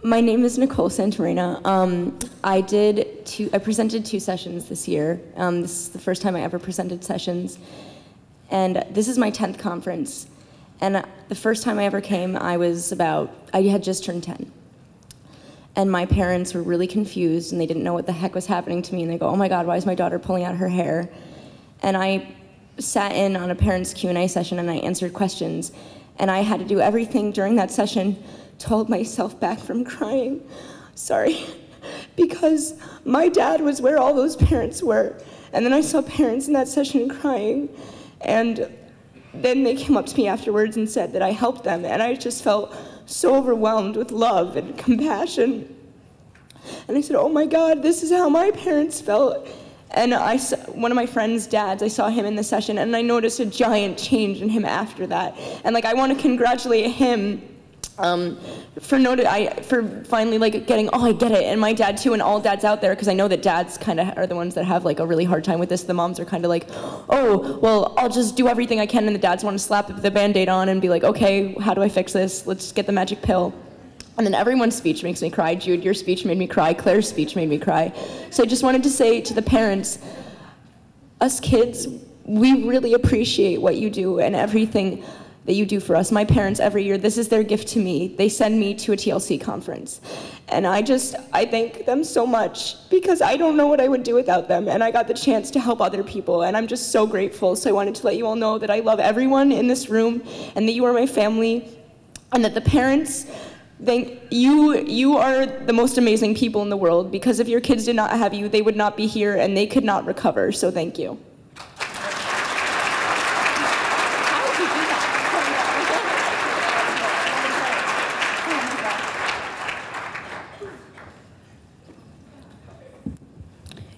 My name is Nicole Santorina. I presented 2 sessions this year. This is the first time I ever presented sessions. And this is my 10th conference. And the first time I ever came, I had just turned 10. And my parents were really confused, and they didn't know what the heck was happening to me. And they go, oh my God, why is my daughter pulling out her hair? And I sat in on a parents' Q&A session, and I answered questions. And I had to do everything during that session to hold myself back from crying. Sorry. Because my dad was where all those parents were. And then I saw parents in that session crying. And then they came up to me afterwards and said that I helped them. And I just felt so overwhelmed with love and compassion. And I said, oh my God, this is how my parents felt. And one of my friend's dads, I saw him in the session, and I noticed a giant change in him after that. And I want to congratulate him for finally getting, oh, I get it, and my dad too, and all dads out there, because I know that dads kind of are the ones that have a really hard time with this. The moms are kind of oh, well, I'll just do everything I can, and the dads want to slap the Band-Aid on and be like, okay, how do I fix this? Let's get the magic pill. And then everyone's speech makes me cry. Jude, your speech made me cry. Claire's speech made me cry. So I just wanted to say to the parents, us kids, we really appreciate what you do and everything that you do for us. My parents, every year, this is their gift to me. They send me to a TLC conference. And I thank them so much, because I don't know what I would do without them. And I got the chance to help other people, and I'm just so grateful. So I wanted to let you all know that I love everyone in this room, and that you are my family, and that the parents, you are the most amazing people in the world, because if your kids did not have you, they would not be here and they could not recover. So thank you.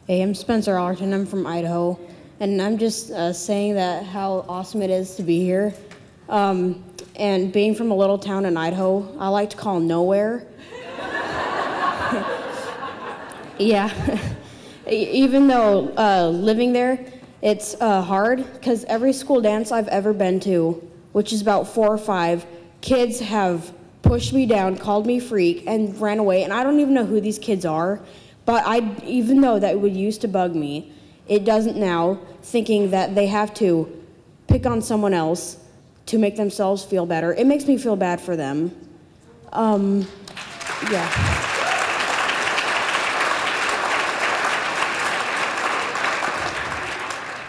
Hey, I'm Spencer Allerton. I'm from Idaho, and I'm just saying that how awesome it is to be here. And being from a little town in Idaho, I like to call nowhere. Yeah. Even though living there, it's hard, because every school dance I've ever been to, which is about 4 or 5, kids have pushed me down, called me freak, and ran away. And I don't even know who these kids are, but even though that would used to bug me, it doesn't now, thinking that they have to pick on someone else to make themselves feel better. It makes me feel bad for them. Yeah.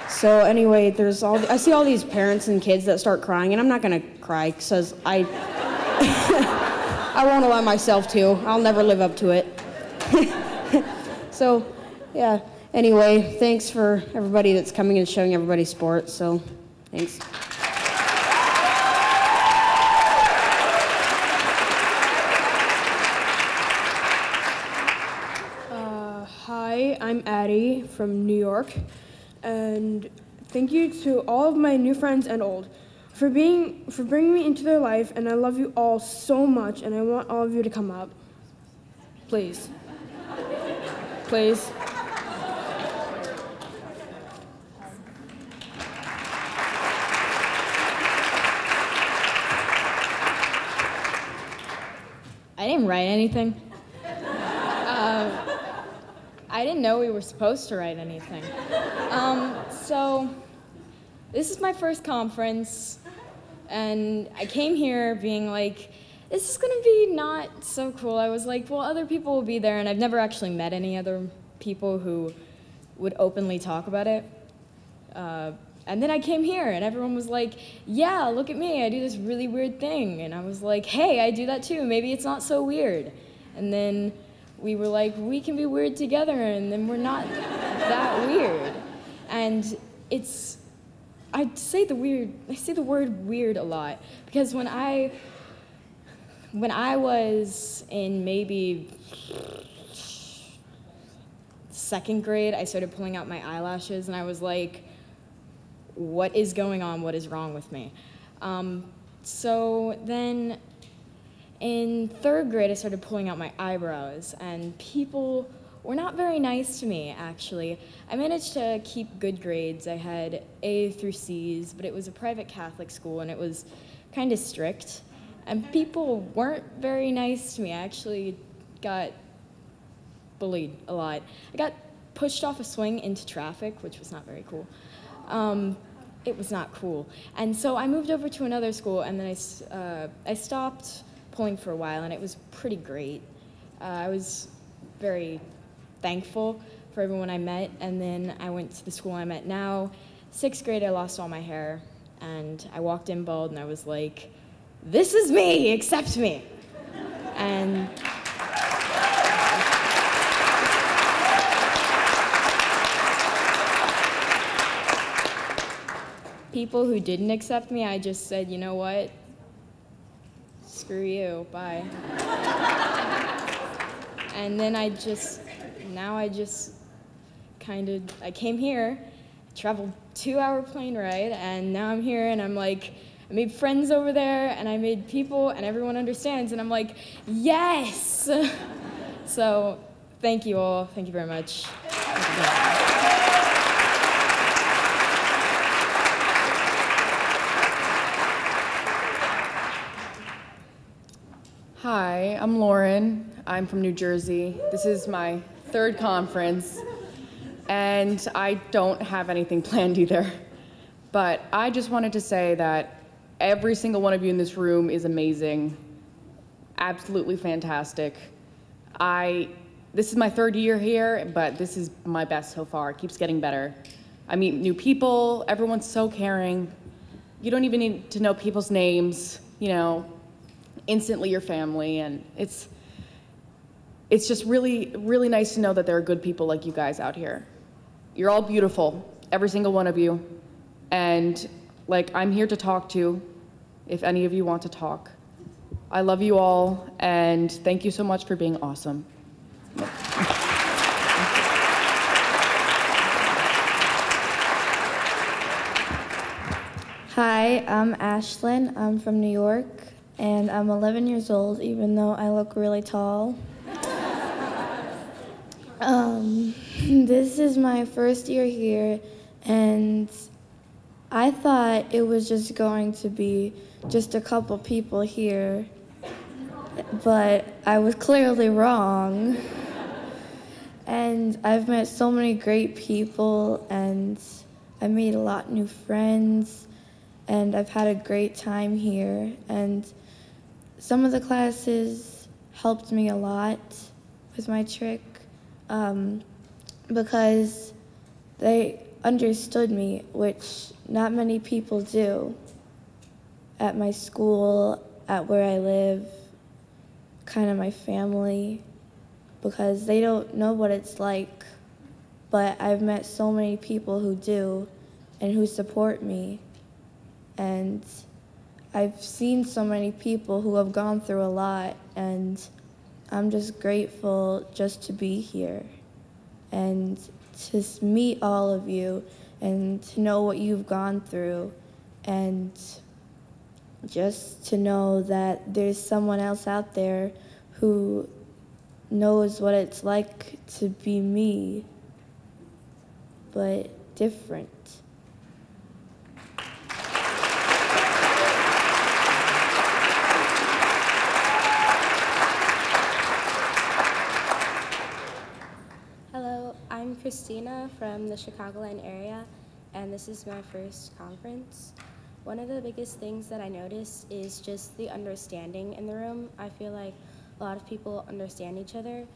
So anyway, I see all these parents and kids that start crying, and I'm not gonna cry, because I won't allow myself to. I'll never live up to it. So, yeah. Anyway, thanks for everybody that's coming and showing everybody sports, so thanks. Hi, I'm Addie from New York, and thank you to all of my new friends and old for bringing me into their life, and I love you all so much, and I want all of you to come up. Please. Please. I didn't write anything. I didn't know we were supposed to write anything. So this is my first conference, and I came here being like, this is gonna be not so cool. I was like, well, other people will be there, and I've never actually met any other people who would openly talk about it. And then I came here, and everyone was like, yeah, look at me, I do this really weird thing. And I was like, hey, I do that too, maybe it's not so weird. And then we were like, we can be weird together, and then we're not that weird. And I say the word weird a lot, because when I was in maybe 2nd grade, I started pulling out my eyelashes, and I was like, what is going on? What is wrong with me? So then in 3rd grade, I started pulling out my eyebrows, and people were not very nice to me, actually. I managed to keep good grades. I had A through C's, but it was a private Catholic school, and it was kind of strict. And people weren't very nice to me. I actually got bullied a lot. I got pushed off a swing into traffic, which was not very cool. It was not cool. And so I moved over to another school, and then I stopped pulling for a while, and it was pretty great. I was very thankful for everyone I met, and then I went to the school I'm at now. 6th grade, I lost all my hair, and I walked in bald, and I was like, this is me, accept me. And people who didn't accept me, I just said, you know what? Screw you, bye. And then I came here, traveled 2-hour plane ride, and now I'm here, and I'm like, I made friends over there, and I made people, and everyone understands, and I'm like, yes! So, thank you all. Thank you very much. Hi, I'm Lauren. I'm from New Jersey. This is my 3rd conference, and I don't have anything planned either. But I just wanted to say that every single one of you in this room is amazing, absolutely fantastic. This is my 3rd year here, but this is my best so far. It keeps getting better. I meet new people, everyone's so caring. You don't even need to know people's names, you know, instantly your family, and it's just really, really nice to know that there are good people like you guys out here. You're all beautiful, every single one of you, and like I'm here to talk to if any of you want to talk. I love you all, and thank you so much for being awesome. Hi, I'm Ashlyn. I'm from New York, and I'm 11 years old, even though I look really tall. This is my 1st year here, and I thought it was just going to be just a couple people here, but I was clearly wrong. And I've met so many great people, and I made a lot of new friends, and I've had a great time here. And some of the classes helped me a lot with my trick because they understood me, which not many people do at my school, at where I live, kind of my family, because they don't know what it's like. But I've met so many people who do and who support me. And I've seen so many people who have gone through a lot, and I'm just grateful just to be here and to meet all of you and to know what you've gone through, and just to know that there's someone else out there who knows what it's like to be me, but different. Hello, I'm Christina from the Chicagoland area, and this is my 1st conference. One of the biggest things that I noticed is just the understanding in the room. I feel like a lot of people understand each other,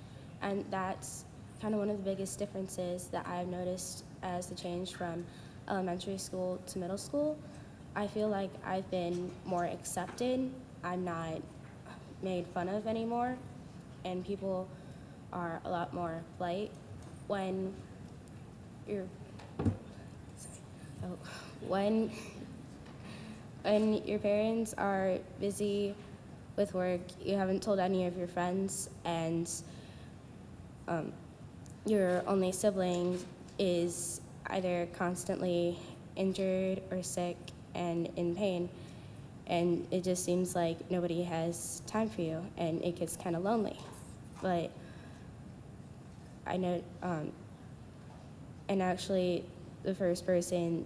and that's kind of one of the biggest differences that I've noticed as the change from elementary school to middle school. I feel like I've been more accepted. I'm not made fun of anymore, and people are a lot more polite. When your parents are busy with work, you haven't told any of your friends, and your only sibling is either constantly injured or sick and in pain, and it just seems like nobody has time for you, and it gets kind of lonely. But I know, and actually the first person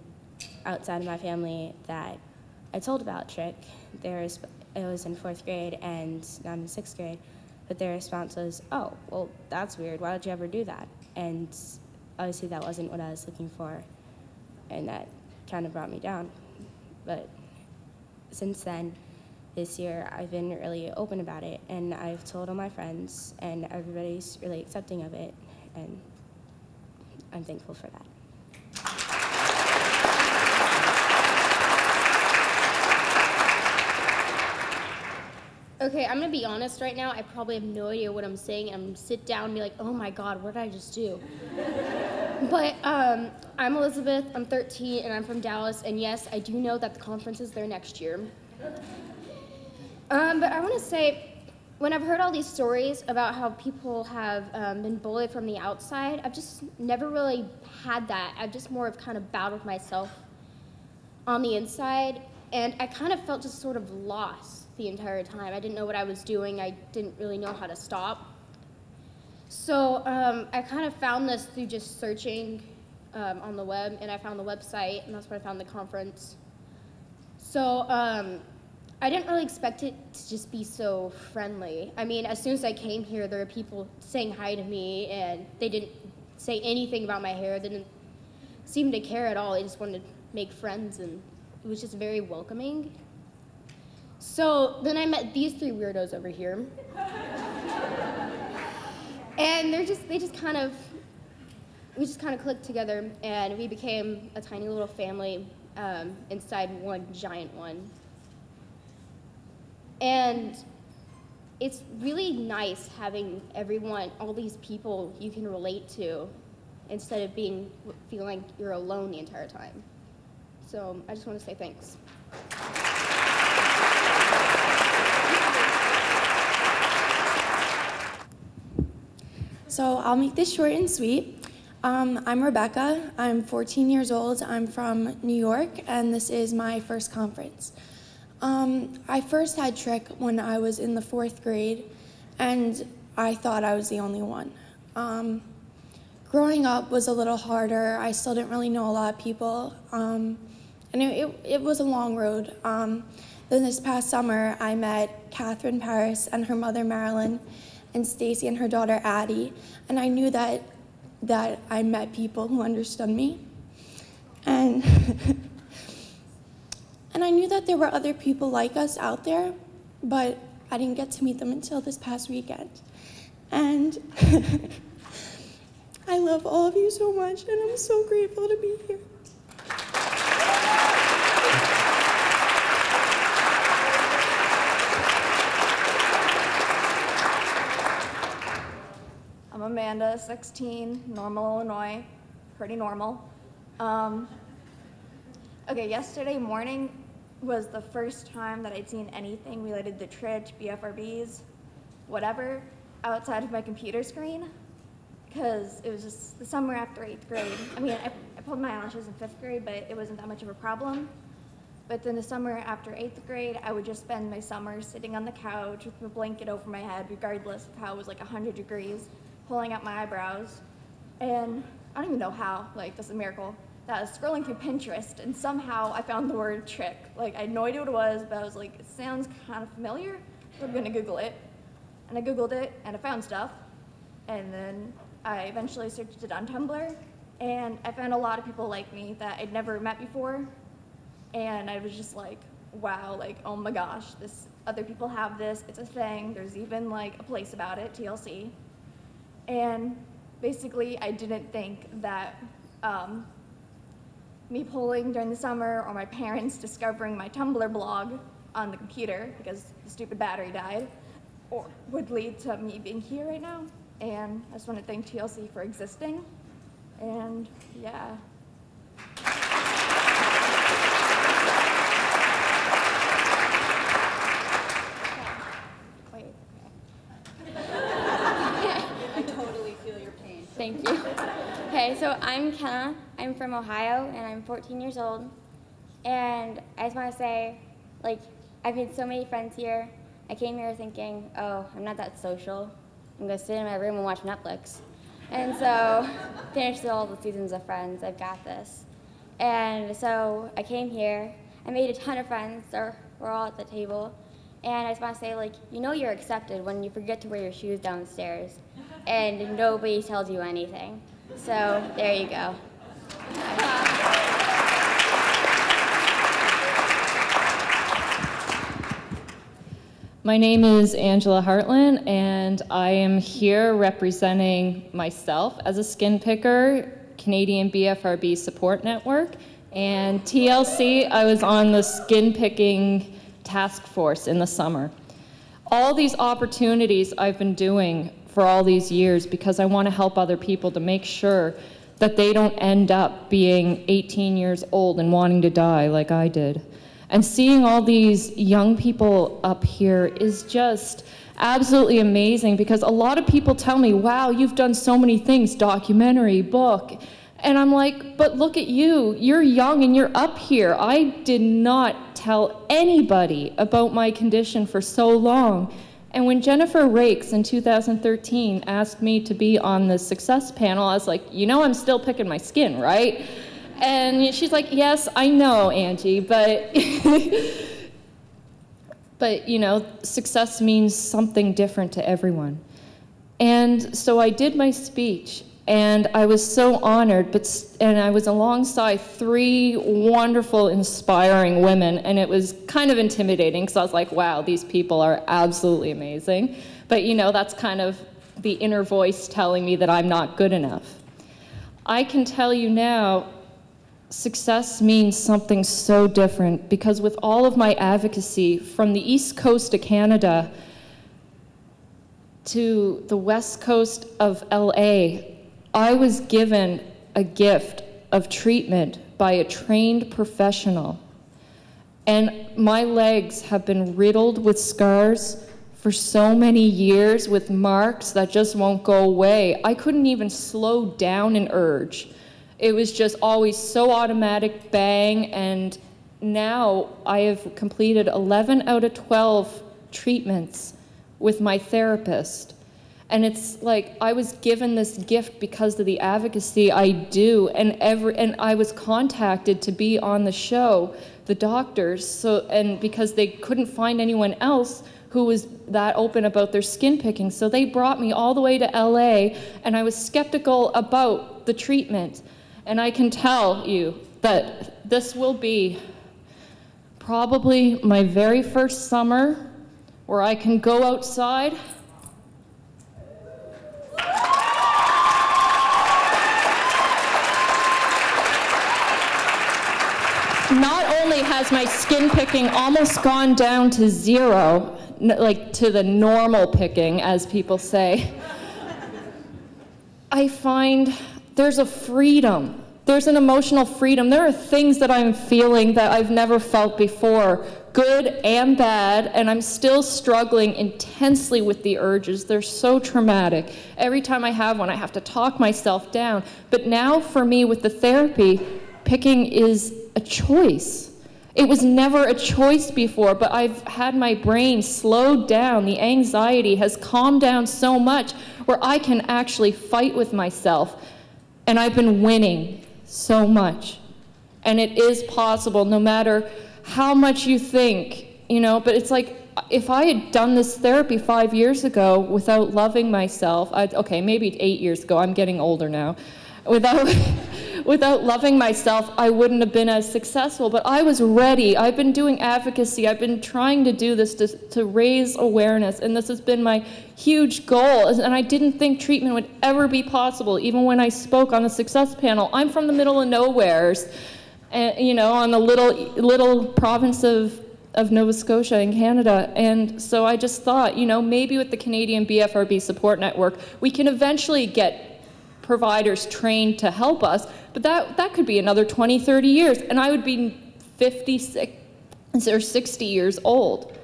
outside of my family that I told about Trick, it was in 4th grade, and now I'm in 6th grade. but their response was, oh, well, that's weird. Why did you ever do that? And obviously that wasn't what I was looking for, and that kind of brought me down. But since then, this year, I've been really open about it, and I've told all my friends, and everybody's really accepting of it, and I'm thankful for that. Okay, I'm gonna be honest right now. I probably have no idea what I'm saying, and I'm gonna sit down and be like, oh my God, what did I just do? But I'm Elizabeth, I'm 13, and I'm from Dallas, and yes, I do know that the conference is there next year. But I wanna say, when I've heard all these stories about how people have been bullied from the outside, I've just never really had that. I've just more of kind of battled with myself on the inside, and I kind of felt just sort of lost the entire time. I didn't know what I was doing. I didn't really know how to stop. So I kind of found this through just searching on the web, and I found the website, and that's where I found the conference. So I didn't really expect it to just be so friendly. I mean, as soon as I came here, there were people saying hi to me, and they didn't say anything about my hair. They didn't seem to care at all. They just wanted to make friends, and it was just very welcoming. So then I met these three weirdos over here. And we just kind of clicked together, and we became a tiny little family inside one giant one. And it's really nice having everyone, all these people you can relate to, instead of feeling like you're alone the entire time. So I just want to say thanks. So I'll make this short and sweet. I'm Rebecca. I'm 14 years old. I'm from New York, and this is my first conference. I first had trick when I was in the 4th grade, and I thought I was the only one. Growing up was a little harder. I still didn't really know a lot of people, and it was a long road. Then this past summer, I met Catherine Paris and her mother, Marilyn, and Stacy and her daughter, Addie, and I knew that I met people who understood me. And, and I knew that there were other people like us out there, but I didn't get to meet them until this past weekend. And I love all of you so much, and I'm so grateful to be here. I'm Amanda, 16, Normal, Illinois, pretty normal. Okay, yesterday morning was the first time that I'd seen anything related to Tritch, BFRBs, whatever, outside of my computer screen, because it was just the summer after 8th grade. I mean, I pulled my eyelashes in 5th grade, but it wasn't that much of a problem. But then the summer after 8th grade, I would just spend my summers sitting on the couch with a blanket over my head, regardless of how it was like 100 degrees, pulling out my eyebrows. And I don't even know how, like, this is a miracle, that I was scrolling through Pinterest, and somehow I found the word trick. Like, I had no idea what it was, but I was like, it sounds kind of familiar, so I'm gonna Google it. And I Googled it, and I found stuff. And then I eventually searched it on Tumblr, and I found a lot of people like me that I'd never met before. And I was just like, wow, like, oh my gosh, other people have this, it's a thing, there's even like a place about it, TLC. And basically, I didn't think that me polling during the summer or my parents discovering my Tumblr blog on the computer because the stupid battery died would lead to me being here right now. And I just want to thank TLC for existing. And yeah. Wait, I totally feel your pain. Thank you. Okay, so I'm Kenna. I'm from Ohio, and I'm 14 years old. And I just want to say, like, I've made so many friends here. I came here thinking, oh, I'm not that social. I'm going to sit in my room and watch Netflix. And so, finished all the seasons of Friends. I've got this. And so, I came here. I made a ton of friends. We're all at the table. And I just want to say, like, you know you're accepted when you forget to wear your shoes downstairs and nobody tells you anything. So there you go. My name is Angela Hartland, and I am here representing myself as a skin picker, Canadian BFRB Support Network, and TLC. I was on the skin picking task force in the summer. All these opportunities I've been doing for all these years because I want to help other people to make sure that they don't end up being 18 years old and wanting to die like I did. And seeing all these young people up here is just absolutely amazing, because a lot of people tell me, wow, you've done so many things, documentary, book. And I'm like, but look at you, you're young and you're up here. I did not tell anybody about my condition for so long. And when Jennifer Rakes in 2013 asked me to be on the success panel, I was like, you know I'm still picking my skin, right? And she's like, yes, I know, Angie, but, but you know, success means something different to everyone. And so I did my speech, and I was so honored, and I was alongside 3 wonderful, inspiring women, and it was kind of intimidating, because I was like, wow, these people are absolutely amazing. But you know, that's kind of the inner voice telling me that I'm not good enough. I can tell you now, success means something so different, because with all of my advocacy from the East Coast of Canada to the West Coast of LA, I was given a gift of treatment by a trained professional. And my legs have been riddled with scars for so many years, with marks that just won't go away. I couldn't even slow down an urge. It was just always so automatic, bang, and now I have completed 11 out of 12 treatments with my therapist. And it's like I was given this gift because of the advocacy I do, and I was contacted to be on the show, the doctors, and because they couldn't find anyone else who was that open about their skin picking, so they brought me all the way to LA, and I was skeptical about the treatment. And I can tell you that this will be probably my very first summer where I can go outside not only has my skin picking almost gone down to 0, like to the normal picking, as people say, I find there's a freedom. There's an emotional freedom. There are things that I'm feeling that I've never felt before, good and bad, and I'm still struggling intensely with the urges. They're so traumatic. Every time I have one, I have to talk myself down. But now for me with the therapy, picking is a choice. It was never a choice before, but I've had my brain slowed down. The anxiety has calmed down so much where I can actually fight with myself. And I've been winning so much. And it is possible, no matter how much you think, you know, but it's like, if I had done this therapy 5 years ago without loving myself, okay, maybe 8 years ago, I'm getting older now, without loving myself, I wouldn't have been as successful, but I was ready. I've been doing advocacy. I've been trying to do this to raise awareness, and this has been my huge goal, and I didn't think treatment would ever be possible, even when I spoke on the success panel. I'm from the middle of nowheres, and, you know, on the little province of Nova Scotia in Canada, and so I just thought, you know, maybe with the Canadian BFRB Support Network, we can eventually get providers trained to help us, but that could be another 20, 30 years, and I would be 56 or 60 years old.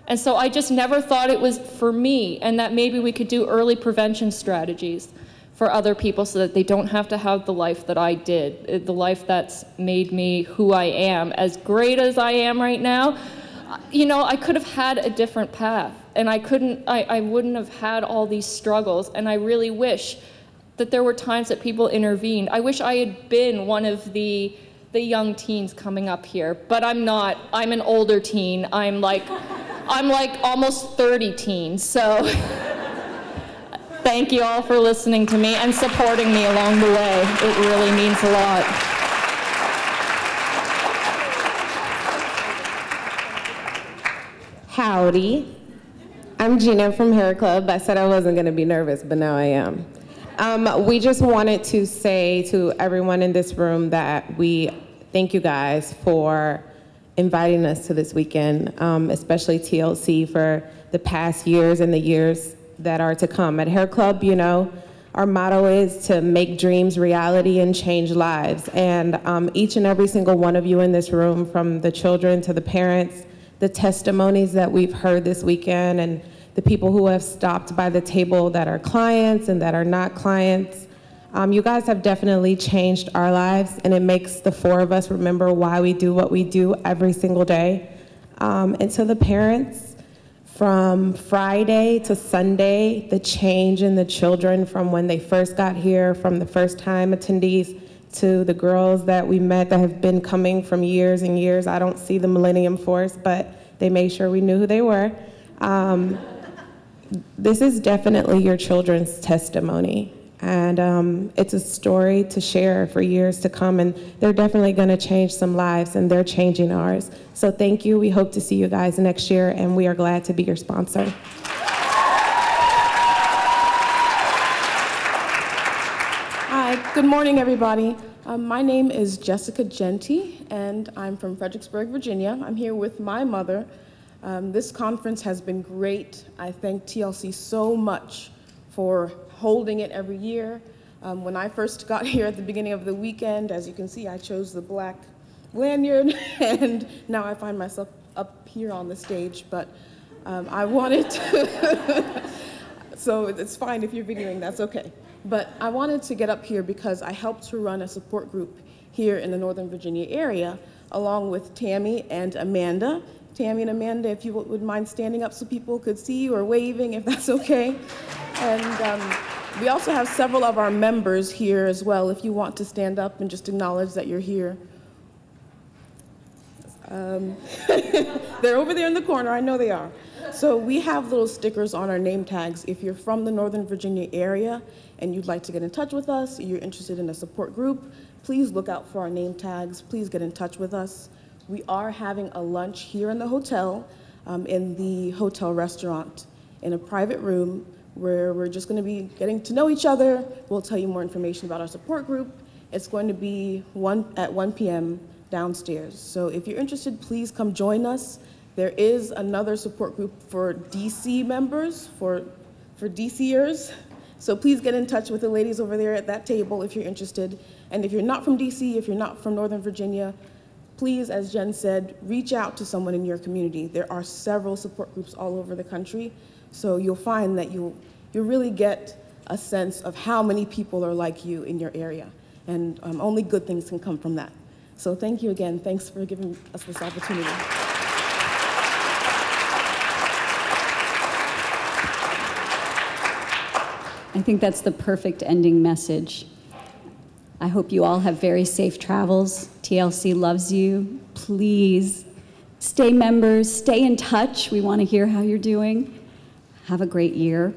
And so I just never thought it was for me, and that maybe we could do early prevention strategies for other people so that they don't have to have the life that I did, the life that's made me who I am, as great as I am right now. You know, I could have had a different path, and I wouldn't have had all these struggles, and I really wish that there were times that people intervened. I wish I had been one of the young teens coming up here, but I'm not. I'm an older teen. I'm like I'm like almost 30 teens, so thank you all for listening to me and supporting me along the way. It really means a lot. Howdy. I'm Gina from Hair Club. I said I wasn't going to be nervous, but now I am. We just wanted to say to everyone in this room that we thank you guys for inviting us to this weekend, especially TLC for the past years and the years that are to come. At Hair Club, you know, our motto is to make dreams reality and change lives. And each and every single one of you in this room, from the children to the parents, the testimonies that we've heard this weekend, and the people who have stopped by the table that are clients and that are not clients, you guys have definitely changed our lives, and it makes the four of us remember why we do what we do every single day. And to the parents, from Friday to Sunday, the change in the children from when they first got here, from the first time attendees to the girls that we met that have been coming from years and years. I don't see the Millennium Force, but they made sure we knew who they were. This is definitely your children's testimony. And it's a story to share for years to come, and they're definitely going to change some lives, and they're changing ours. So thank you. We hope to see you guys next year, and we are glad to be your sponsor. Hi, good morning, everybody. My name is Jessica Genty, and I'm from Fredericksburg, Virginia. I'm here with my mother. This conference has been great. I thank TLC so much for holding it every year. When I first got here at the beginning of the weekend, as you can see, I chose the black lanyard, and now I find myself up here on the stage, but I wanted to, so it's fine if you're videoing, that's okay. But I wanted to get up here because I helped to run a support group here in the Northern Virginia area, along with Tammy and Amanda. Tammy and Amanda, if you would mind standing up so people could see you, or waving, if that's okay. And we also have several of our members here as well, if you want to stand up and just acknowledge that you're here. They're over there in the corner, I know they are. So we have little stickers on our name tags. If you're from the Northern Virginia area and you'd like to get in touch with us, or you're interested in a support group, please look out for our name tags. Please get in touch with us. We are having a lunch here in the hotel, in the hotel restaurant, in a private room where we're just going to be getting to know each other. We'll tell you more information about our support group. It's going to be at 1 p.m. downstairs. So if you're interested, please come join us. There is another support group for DC members, for DCers. So please get in touch with the ladies over there at that table if you're interested. And if you're not from DC, if you're not from Northern Virginia, please, as Jen said, reach out to someone in your community. There are several support groups all over the country. So you'll find that you'll really get a sense of how many people are like you in your area. And only good things can come from that. So thank you again. Thanks for giving us this opportunity. I think that's the perfect ending message. I hope you all have very safe travels. TLC loves you. Please stay members, stay in touch. We want to hear how you're doing. Have a great year.